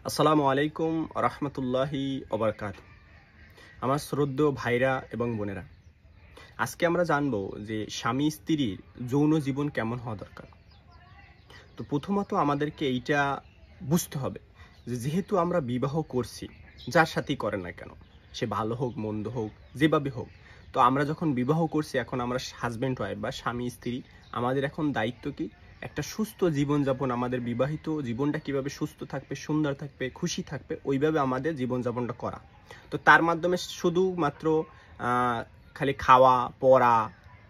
আসসালামু আলাইকুম রহমতুল্লাহি ওবারকাত। আমার শ্রদ্ধেয় ভাইরা এবং বোনেরা, আজকে আমরা জানবো যে স্বামী স্ত্রীর যৌন জীবন কেমন হওয়া দরকার। তো প্রথমত আমাদেরকে এইটা বুঝতে হবে যে যেহেতু আমরা বিবাহ করছি, যার সাথেই করে না কেন, সে ভালো হোক মন্দ হোক যেভাবে হোক, তো আমরা যখন বিবাহ করছি, এখন আমরা হাজব্যান্ড ওয়াইফ বা স্বামী স্ত্রী, আমাদের এখন দায়িত্ব কি একটা সুস্থ জীবনযাপন, আমাদের বিবাহিত জীবনটা কিভাবে সুস্থ থাকবে, সুন্দর থাকবে, খুশি থাকবে, ওইভাবে আমাদের জীবনযাপনটা করা। তো তার মাধ্যমে শুধুমাত্র খালি খাওয়া পড়া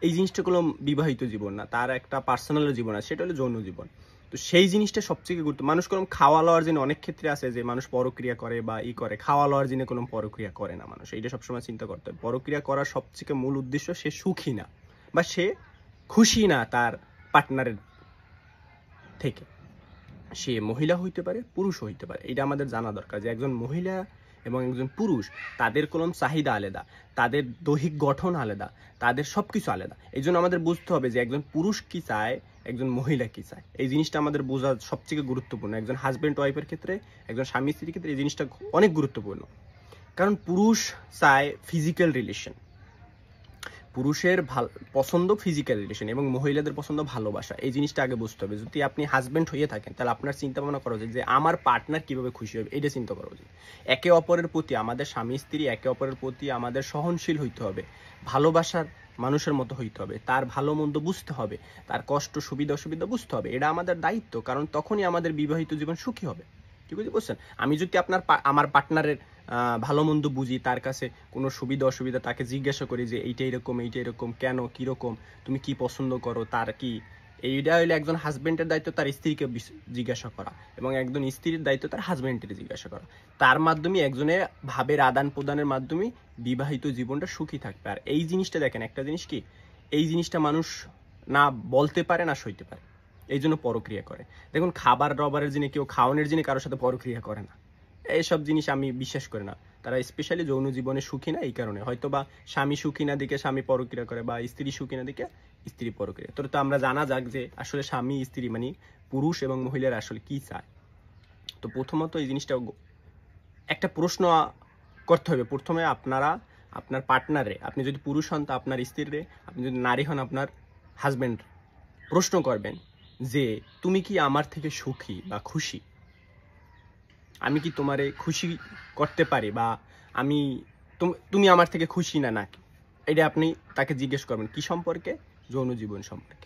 এই জিনিসটা কোনো বিবাহিত জীবন না, তার একটা পার্সোনাল জীবন আছে, সেটা হলো যৌন জীবন। তো সেই জিনিসটা সবচেয়ে গুরুত্ব। মানুষ কোনো খাওয়া লওয়ার জন্য অনেক ক্ষেত্রে আছে যে মানুষ পরক্রিয়া করে বা করে, খাওয়া লওয়ার জন্য কোনো পরক্রিয়া করে না মানুষ। এইটা সবসময় চিন্তা করতে হবে। পরক্রিয়া করার সবচেয়ে মূল উদ্দেশ্য সে সুখী না বা সে খুশি না তার পার্টনারের থেকে। সে মহিলা হইতে পারে, পুরুষ হইতে পারে। এটা আমাদের জানা দরকার যে একজন মহিলা এবং একজন পুরুষ, তাদের কোনো চাহিদা আলাদা, তাদের দৈহিক গঠন আলাদা, তাদের সবকিছু আলাদা। এই জন্য আমাদের বুঝতে হবে যে একজন পুরুষ কি চায়, একজন মহিলা কি চায়। এই জিনিসটা আমাদের বোঝা সবচেয়ে গুরুত্বপূর্ণ। একজন হাজব্যান্ড ওয়াইফের ক্ষেত্রে, একজন স্বামী স্ত্রীর ক্ষেত্রে এই জিনিসটা অনেক গুরুত্বপূর্ণ। কারণ পুরুষ চায় ফিজিক্যাল রিলেশন, পুরুষের পছন্দ ফিজিক্যাল রিলেশন এবং মহিলাদের পছন্দ ভালোবাসা। এই জিনিসটা আগে বুঝতে হবে। যদি আপনি হাজব্যান্ড হয়ে থাকেন, তাহলে আপনার চিন্তা ভাবনা করা উচিত যে আমার পার্টনার কিভাবে খুশি হবে, এটা চিন্তা করা উচিত। একে অপরের প্রতি, আমাদের স্বামী স্ত্রী একে অপরের প্রতি আমাদের সহনশীল হইতে হবে, ভালোবাসার মানুষের মতো হইতে হবে, তার ভালো মন্দ বুঝতে হবে, তার কষ্ট সুবিধা অসুবিধা বুঝতে হবে। এটা আমাদের দায়িত্ব, কারণ তখনই আমাদের বিবাহিত জীবন সুখী হবে। ঠিক আছে, বুঝছেন? আমি যদি আমার পার্টনারের ভালো মন্দ বুঝি, তার কাছে কোনো সুবিধা অসুবিধা তাকে জিজ্ঞাসা করি যে এইটা এরকম কেন, কীরকম, তুমি কি পছন্দ করো, তার কি, এইটা হইলে একজন হাজব্যান্ডের দায়িত্ব তার স্ত্রীকে জিজ্ঞাসা করা, এবং একজন স্ত্রীর দায়িত্ব তার হাজব্যান্ডের জিজ্ঞাসা করা। তার মাধ্যমে একজনের ভাবের আদান প্রদানের মাধ্যমে বিবাহিত জীবনটা সুখী থাকবে। আর এই জিনিসটা দেখেন, একটা জিনিস কি, এই জিনিসটা মানুষ না বলতে পারে না সইতে পারে, এই জন্য পরক্রিয়া করে। দেখুন, খাবার রবারের জিনিস, কেউ খাওয়ানোর জিনিস কারোর সাথে পরক্রিয়া করে না। এইসব জিনিস আমি বিশ্বাস করি না। তারা স্পেশালি যৌন জীবনে সুখী না এই কারণে। হয়তো বা স্বামী সুখী না দিকে স্বামী পরক্রিয়া করে, বা স্ত্রী সুখী না দিকে স্ত্রী পরক্রিয়া। তো আমরা জানা যাক যে আসলে স্বামী স্ত্রী মানে পুরুষ এবং মহিলার আসলে কি চায়। তো প্রথমত এই জিনিসটা একটা প্রশ্ন করতে হবে। প্রথমে আপনার পার্টনারে, আপনি যদি পুরুষ হন তা আপনার স্ত্রীরে, আপনি যদি নারী হন আপনার হাজব্যান্ড, প্রশ্ন করবেন যে তুমি কি আমার থেকে সুখী বা খুশি, আমি কি তোমারে খুশি করতে পারি, বা আমি তুমি আমার থেকে খুশি না নাকি। এটা আপনি তাকে জিজ্ঞেস করবেন কি সম্পর্কে, যৌন জীবন সম্পর্কে।